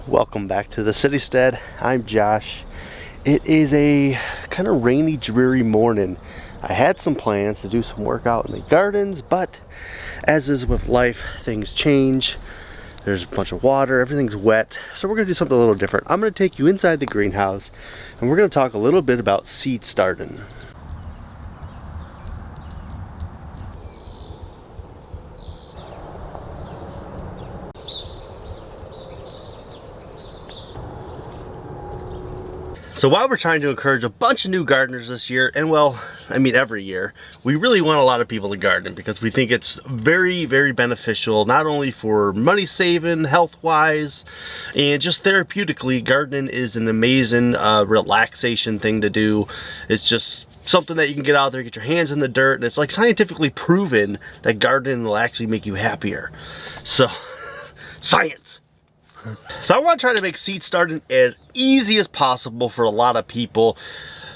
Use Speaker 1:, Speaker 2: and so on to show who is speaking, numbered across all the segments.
Speaker 1: Welcome back to the Citystead. I'm Josh. It is a kind of rainy, dreary morning. I had some plans to do some work out in the gardens, but as is with life, things change. There's a bunch of water, everything's wet, so we're gonna do something a little different. I'm gonna take you inside the greenhouse and we're gonna talk a little bit about seed starting. So while we're trying to encourage a bunch of new gardeners this year, and well, I mean every year, we really want a lot of people to garden because we think it's very, very beneficial, not only for money saving, health-wise, and just therapeutically. Gardening is an amazing relaxation thing to do. It's just something that you can get out there, get your hands in the dirt, and it's like scientifically proven that gardening will actually make you happier. So, science! So I want to try to make seed starting as easy as possible for a lot of people.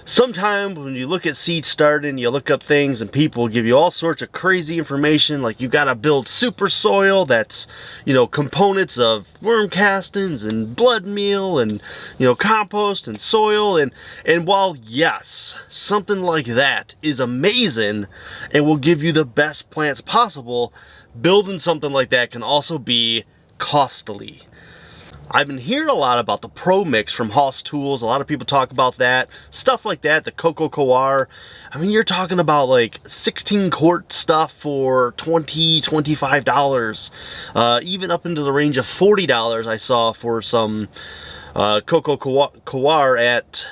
Speaker 1: Sometimes when you look at seed starting, you look up things and people give you all sorts of crazy information, like you gotta build super soil that's, you know, components of worm castings and blood meal and, you know, compost and soil. And while yes, something like that is amazing and will give you the best plants possible, building something like that can also be costly. I've been hearing a lot about the Pro Mix from Hoss Tools. A lot of people talk about that. Stuff like that, the Coco Coir. I mean, you're talking about like 16 quart stuff for $20, $25. Even up into the range of $40 I saw for some Coco Coir at,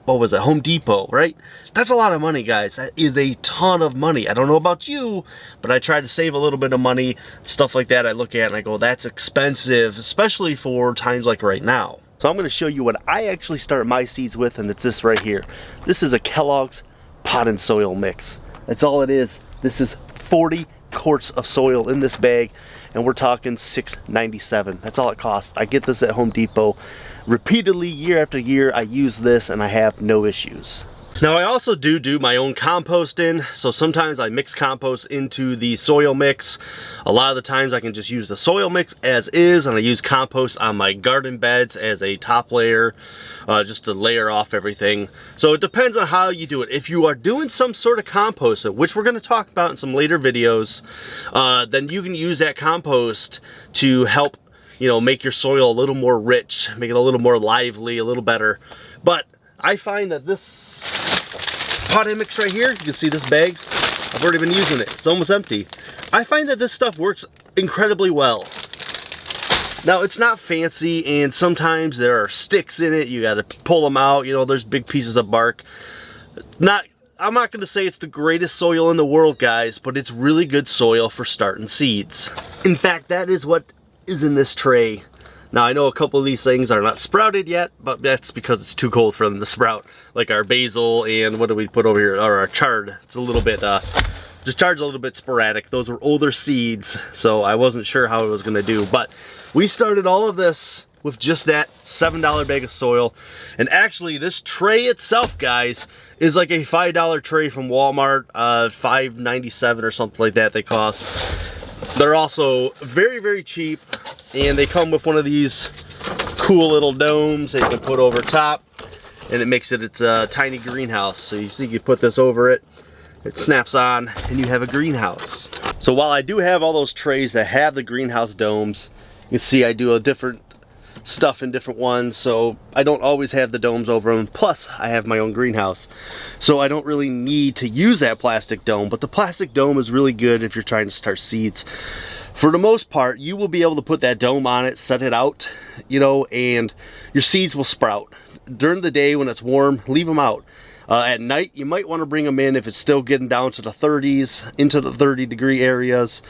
Speaker 1: what was it, Home Depot, right? That's a lot of money, guys. That is a ton of money. I don't know about you, but I try to save a little bit of money. Stuff like that I look at and I go, that's expensive, especially for times like right now. So I'm gonna show you what I actually start my seeds with, and it's this right here. This is a Kellogg's pot and soil mix. That's all it is. This is 40 quarts of soil in this bag, and we're talking $6.97. That's all it costs. I get this at Home Depot repeatedly, year after year. I use this and I have no issues. Now I also do my own composting, so sometimes I mix compost into the soil mix. A lot of the times I can just use the soil mix as is, and I use compost on my garden beds as a top layer, just to layer off everything. So it depends on how you do it. If you are doing some sort of compost, which we're going to talk about in some later videos, then you can use that compost to help, you know, make your soil a little more rich, make it a little more lively, a little better. But I find that this potting mix right here, you can see this bag's, I've already been using it. It's almost empty. I find that this stuff works incredibly well. Now, it's not fancy, and sometimes there are sticks in it. You got to pull them out. You know, there's big pieces of bark. I'm not going to say it's the greatest soil in the world, guys, but it's really good soil for starting seeds. In fact, that is what is in this tray. Now, I know a couple of these things are not sprouted yet, but that's because it's too cold for them to sprout. Like our basil and what do we put over here? Or our chard. It's a little bit, just chard's a little bit sporadic. Those were older seeds, so I wasn't sure how it was gonna do. But we started all of this with just that $7 bag of soil. And actually, this tray itself, guys, is like a $5 tray from Walmart, $5.97 or something like that they cost. They're also very, very cheap, and they come with one of these cool little domes that you can put over top, and it makes it its a tiny greenhouse. So you see, you put this over it, it snaps on, and you have a greenhouse. So while I do have all those trays that have the greenhouse domes, you see I do a different stuff in different ones, so I don't always have the domes over them. Plus I have my own greenhouse, so I don't really need to use that plastic dome. But the plastic dome is really good if you're trying to start seeds. For the most part, you will be able to put that dome on it, set it out, you know, and your seeds will sprout. During the day when it's warm, leave them out. At night, you might want to bring them in if it's still getting down to the 30s, into the 30-degree areas.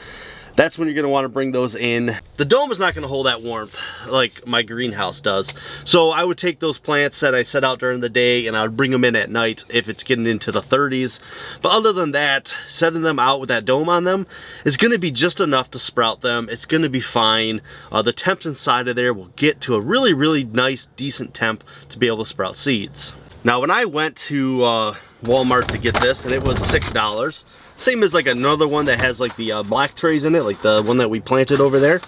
Speaker 1: That's when you're going to want to bring those in. The dome is not going to hold that warmth like my greenhouse does. So I would take those plants that I set out during the day and I would bring them in at night if it's getting into the 30s. But other than that, setting them out with that dome on them is going to be just enough to sprout them. It's going to be fine. The temps inside of there will get to a really, really nice, decent temp to be able to sprout seeds. Now, when I went to Walmart to get this, and it was $6, same as like another one that has like the black trays in it, like the one that we planted over there.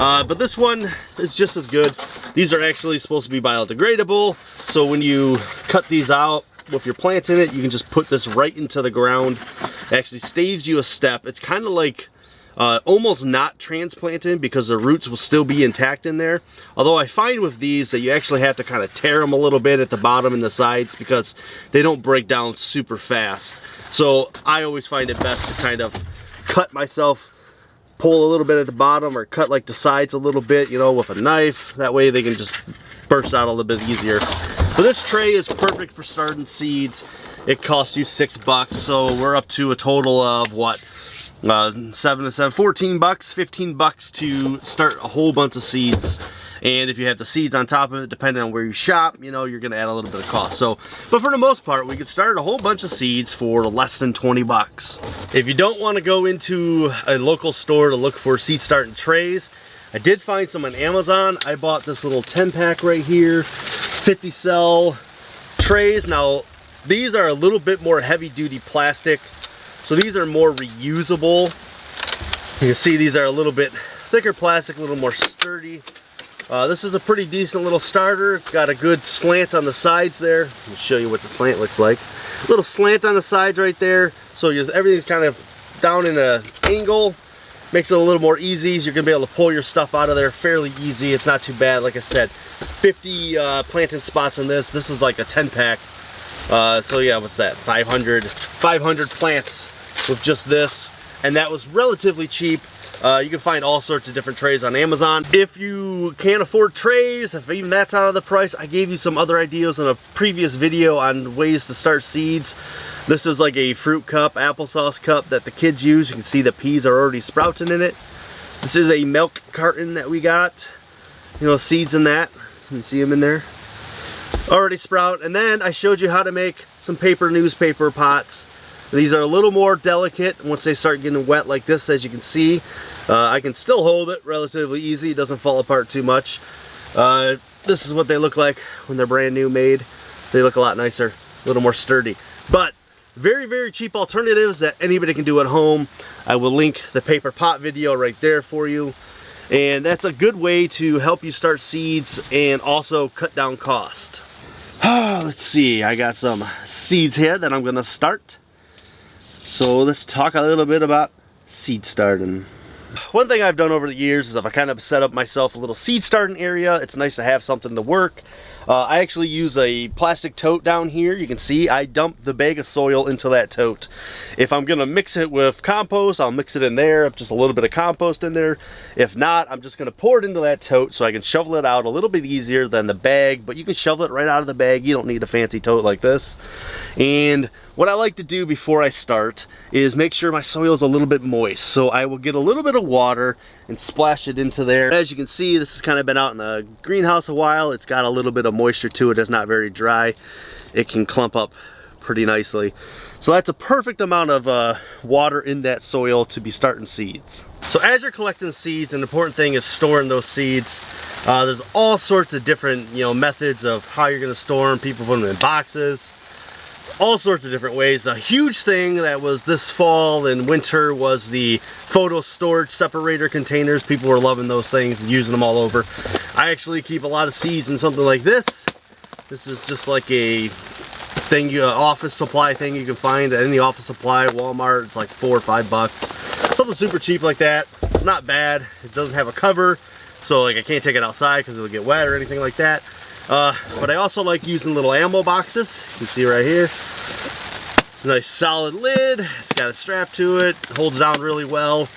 Speaker 1: But this one is just as good. These are actually supposed to be biodegradable, so when you cut these out with your plants in it, you can just put this right into the ground. It actually saves you a step. It's kind of like almost not transplanted because the roots will still be intact in there. Although I find with these that you actually have to kind of tear them a little bit at the bottom and the sides because they don't break down super fast. So I always find it best to kind of cut myself, pull a little bit at the bottom, or cut like the sides a little bit, you know, with a knife. That way they can just burst out a little bit easier. So this tray is perfect for starting seeds. It costs you $6, so we're up to a total of what? 7 to 7, 14 bucks, 15 bucks to start a whole bunch of seeds. And if you have the seeds on top of it, depending on where you shop, you know, you're gonna add a little bit of cost. So, but for the most part, we could start a whole bunch of seeds for less than 20 bucks. If you don't wanna go into a local store to look for seed starting trays, I did find some on Amazon. I bought this little 10-pack right here, 50 cell trays. Now, these are a little bit more heavy-duty plastic, so these are more reusable. You can see these are a little bit thicker plastic, a little more sturdy. This is a pretty decent little starter. It's got a good slant on the sides there. I'll show you what the slant looks like. A little slant on the sides right there, so everything's kind of down in an angle. Makes it a little more easy. You're gonna be able to pull your stuff out of there fairly easy. It's not too bad. Like I said, 50 planting spots in this. This is like a 10-pack. So yeah, what's that? 500 plants with just this, and that was relatively cheap. You can find all sorts of different trays on Amazon. If you can't afford trays, if even that's out of the price, I gave you some other ideas in a previous video on ways to start seeds. This is like a fruit cup, applesauce cup that the kids use. You can see the peas are already sprouting in it. This is a milk carton that we got. You know, seeds in that. You can see them in there. Already sprout. And then I showed you how to make some paper newspaper pots. These are a little more delicate once they start getting wet like this, as you can see. I can still hold it relatively easy. It doesn't fall apart too much. This is what they look like when they're brand new made. They look a lot nicer, a little more sturdy. But very, very cheap alternatives that anybody can do at home. I will link the paper pot video right there for you. And that's a good way to help you start seeds and also cut down cost. Let's see, I got some seeds here that I'm gonna start. So let's talk a little bit about seed starting. One thing I've done over the years is I've kind of set up myself a little seed starting area. It's nice to have something to work. I actually use a plastic tote down here. You can see I dump the bag of soil into that tote. If I'm gonna mix it with compost, I'll mix it in there, just a little bit of compost in there. If not, I'm just gonna pour it into that tote so I can shovel it out a little bit easier than the bag, but you can shovel it right out of the bag. You don't need a fancy tote like this. And what I like to do before I start is make sure my soil is a little bit moist. So I will get a little bit of water and splash it into there. As you can see, this has kind of been out in the greenhouse a while. It's got a little bit of moisture to it. It's not very dry. It can clump up pretty nicely. So that's a perfect amount of water in that soil to be starting seeds. So as you're collecting seeds, an important thing is storing those seeds. There's all sorts of different, methods of how you're going to store them. People put them in boxes. All sorts of different ways. A huge thing that was this fall and winter was the photo storage separator containers. People were loving those things and using them all over. I actually keep a lot of seeds in something like this. This is just like a thing, office supply thing you can find at any office supply, Walmart. It's like $4 or $5. Something super cheap like that. It's not bad. It doesn't have a cover, so like I can't take it outside because it'll get wet or anything like that. But I also like using little ammo boxes. You can see right here. It's a nice solid lid. It's got a strap to it. Holds down really well.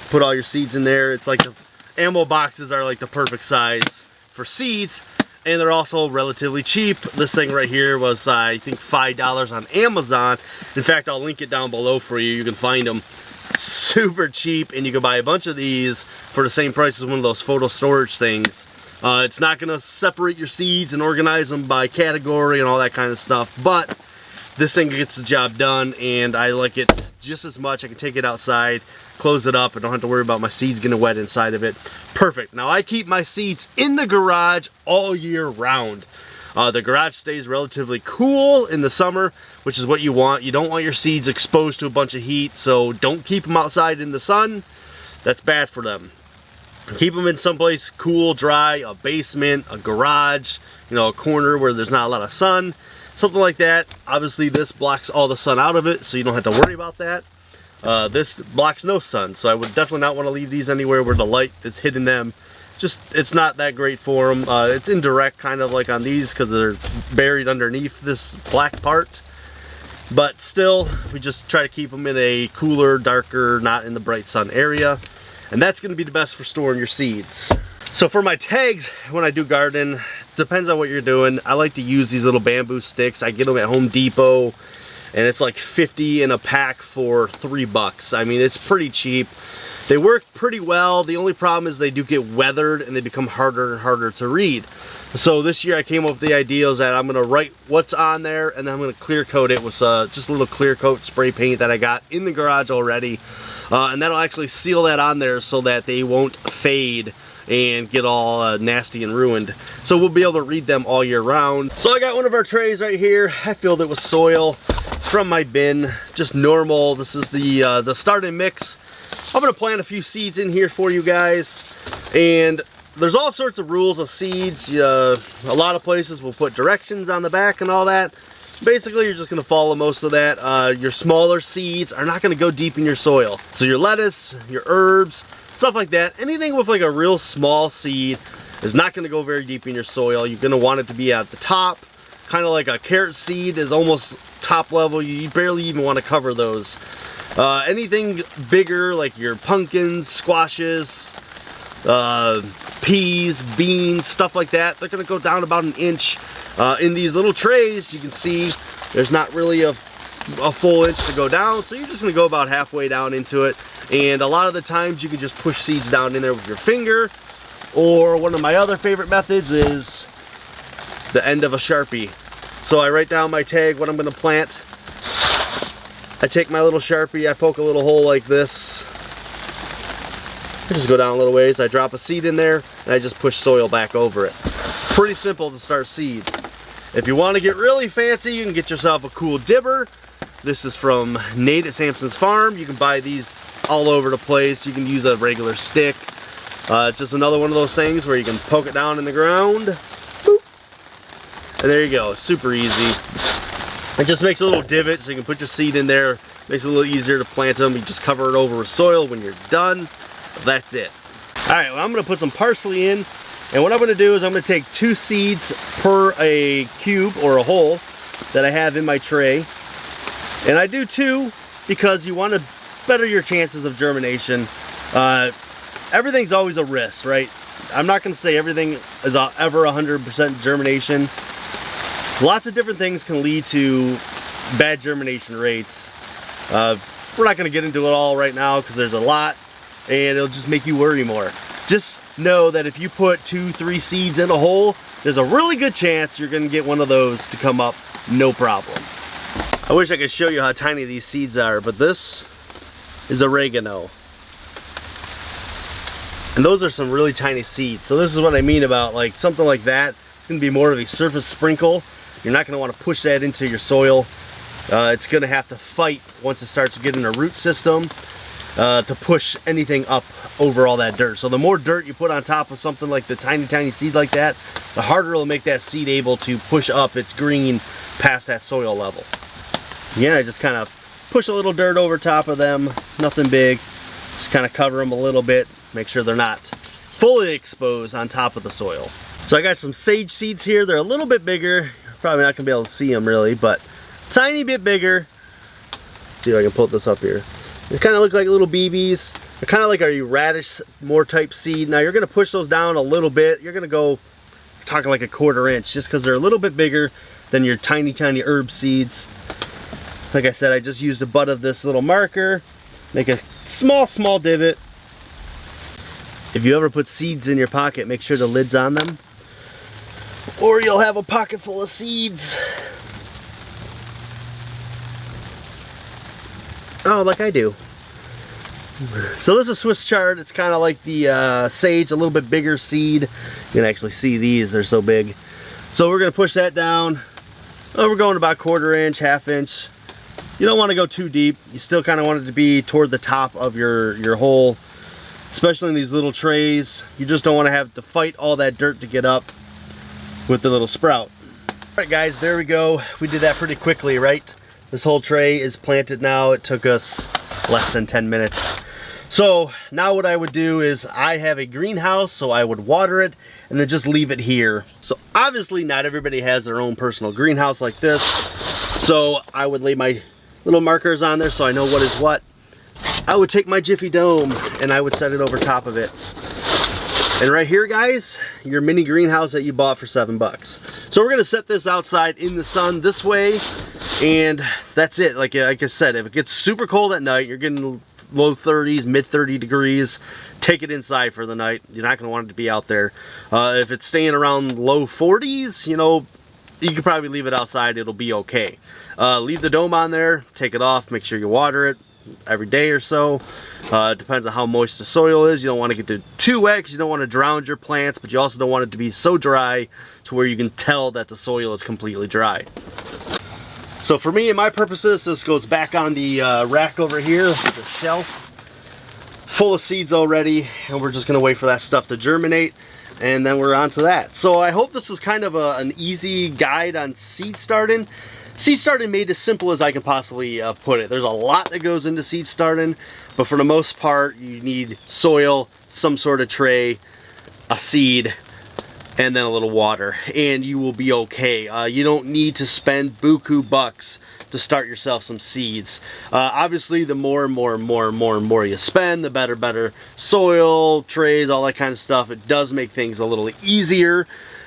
Speaker 1: Put all your seeds in there. It's like the ammo boxes are like the perfect size for seeds, and they're also relatively cheap. This thing right here was I think $5 on Amazon. In fact, I'll link it down below for you. You can find them super cheap, and you can buy a bunch of these for the same price as one of those photo storage things. It's not going to separate your seeds and organize them by category and all that kind of stuff, but this thing gets the job done, and I like it just as much. I can take it outside, close it up, and don't have to worry about my seeds getting wet inside of it. Perfect. Now I keep my seeds in the garage all year round. The garage stays relatively cool in the summer, which is what you want. You don't want your seeds exposed to a bunch of heat, so don't keep them outside in the sun. That's bad for them. Keep them in someplace cool, dry, a basement, a garage, you know, a corner where there's not a lot of sun, something like that. Obviously this blocks all the sun out of it, so you don't have to worry about that. This blocks no sun, so I would definitely not want to leave these anywhere where the light is hitting them. Just, it's not that great for them. It's indirect, kind of like on these, because they're buried underneath this black part. But still, we just try to keep them in a cooler, darker, not in the bright sun area. And that's going to be the best for storing your seeds. So for my tags, when I do garden, depends on what you're doing. I like to use these little bamboo sticks. I get them at Home Depot, and it's like 50 in a pack for $3. I mean, it's pretty cheap. They work pretty well. The only problem is they do get weathered and they become harder and harder to read. So this year I came up with the idea is that I'm gonna write what's on there, and then I'm gonna clear coat it with just a little clear coat spray paint that I got in the garage already. And that'll actually seal that on there so that they won't fade and get all nasty and ruined. So we'll be able to read them all year round. So I got one of our trays right here. I filled it with soil from my bin, just normal. This is the starting mix. I'm gonna plant a few seeds in here for you guys, and there's all sorts of rules of seeds. A lot of places will put directions on the back and all that. Basically, you're just gonna follow most of that. Your smaller seeds are not gonna go deep in your soil. So your lettuce, your herbs, stuff like that, anything with like a real small seed is not gonna go very deep in your soil. You're gonna want it to be at the top, kind of like a carrot seed is almost top level. You barely even wanna cover those. Anything bigger like your pumpkins, squashes, peas, beans, stuff like that, they're gonna go down about an inch. In these little trays, you can see there's not really a full inch to go down, so you're just gonna go about halfway down into it. And a lot of the times you can just push seeds down in there with your finger, or one of my other favorite methods is the end of a Sharpie. So I write down my tag, what I'm gonna plant. I take my little Sharpie, I poke a little hole like this. I just go down a little ways, I drop a seed in there, and I just push soil back over it. Pretty simple to start seeds. If you want to get really fancy, you can get yourself a cool dibber. This is from Nate at Sampson's Farm. You can buy these all over the place. You can use a regular stick. It's just another one of those things where you can poke it down in the ground. Boop. And there you go, super easy. It just makes a little divot so you can put your seed in there. Makes it a little easier to plant them. You just cover it over with soil when you're done. That's it. Alright, well, I'm going to put some parsley in. And what I'm going to do is I'm going to take 2 seeds per a cube or a hole that I have in my tray. And I do 2 because you want to better your chances of germination. Everything's always a risk, right? I'm not going to say everything is ever 100% germination. Lots of different things can lead to bad germination rates. We're not going to get into it all right now because there's a lot, and it'll just make you worry more. Just know that if you put 2-3 seeds in a hole, there's a really good chance you're going to get one of those to come up, no problem. I wish I could show you how tiny these seeds are, but this is oregano. And those are some really tiny seeds. So this is what I mean about like something like that. It's going to be more of a surface sprinkle. You're not going to want to push that into your soil. It's going to have to fight once it starts getting a root system to push anything up over all that dirt. So the more dirt you put on top of something like the tiny seed like that, the harder it'll make that seed able to push up its green past that soil level. Again, I just kind of push a little dirt over top of them, nothing big. Just kind of cover them a little bit, make sure they're not fully exposed on top of the soil. So I got some sage seeds here. They're a little bit bigger. Probably not gonna be able to see them really, but tiny bit bigger. Let's see if I can pull this up here. They kind of look like little BBs. They're kind of like a radish more type seed. Now you're gonna push those down a little bit. You're gonna go talking like a 1/4 inch just because they're a little bit bigger than your tiny herb seeds. Like I said, I just used the butt of this little marker, make a small divot. If you ever put seeds in your pocket, make sure the lid's on them, or you'll have a pocket full of seeds. Oh, like I do. So this is Swiss chard. It's kind of like the sage, a little bit bigger seed. You can actually see these, they're so big. So we're gonna push that down. Oh, we're going about 1/4 inch, 1/2 inch. You don't want to go too deep. You still kind of want it to be toward the top of your hole. especially in these little trays. You just don't want to have to fight all that dirt to get up with the little sprout. Alright guys, there we go. We did that pretty quickly, right? This whole tray is planted now. It took us less than 10 minutes. So now what I would do is, I have a greenhouse, so I would water it and then just leave it here. So obviously not everybody has their own personal greenhouse like this. So I would lay my little markers on there so I know what is what. I would take my Jiffy Dome and I would set it over top of it. And right here, guys, your mini greenhouse that you bought for $7. So we're gonna set this outside in the sun this way, and that's it. Like I said, if it gets super cold at night, you're getting low 30s, mid 30 degrees, take it inside for the night. You're not gonna want it to be out there. If it's staying around low 40s, you know, you could probably leave it outside, it'll be okay. Leave the dome on there, take it off, make sure you water it every day or so. It depends on how moist the soil is. You don't want to get too wet because you don't want to drown your plants, but you also don't want it to be so dry to where you can tell that the soil is completely dry. So for me and my purposes, this goes back on the rack over here, the shelf, full of seeds already, and we're just gonna wait for that stuff to germinate, and then we're on to that. So I hope this was kind of an easy guide on seed starting. Seed starting made as simple as I can possibly put it. There's a lot that goes into seed starting, but for the most part, you need soil, some sort of tray, a seed, and then a little water, and you will be okay. You don't need to spend buku bucks to start yourself some seeds. Obviously, the more you spend, the better soil, trays, all that kind of stuff. It does make things a little easier.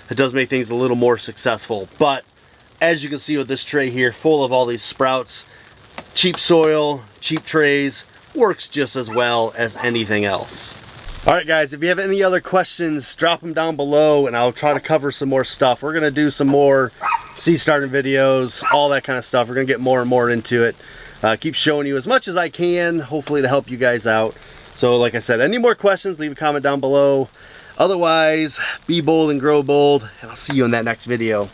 Speaker 1: It does make things a little more successful. But as you can see with this tray here, full of all these sprouts, cheap soil, cheap trays, works just as well as anything else. Alright guys, if you have any other questions, drop them down below and I'll try to cover some more stuff. We're going to do some more seed starting videos, all that kind of stuff. We're going to get more and more into it. Keep showing you as much as I can, hopefully to help you guys out. So like I said, any more questions, leave a comment down below. Otherwise, be bold and grow bold, and I'll see you in that next video.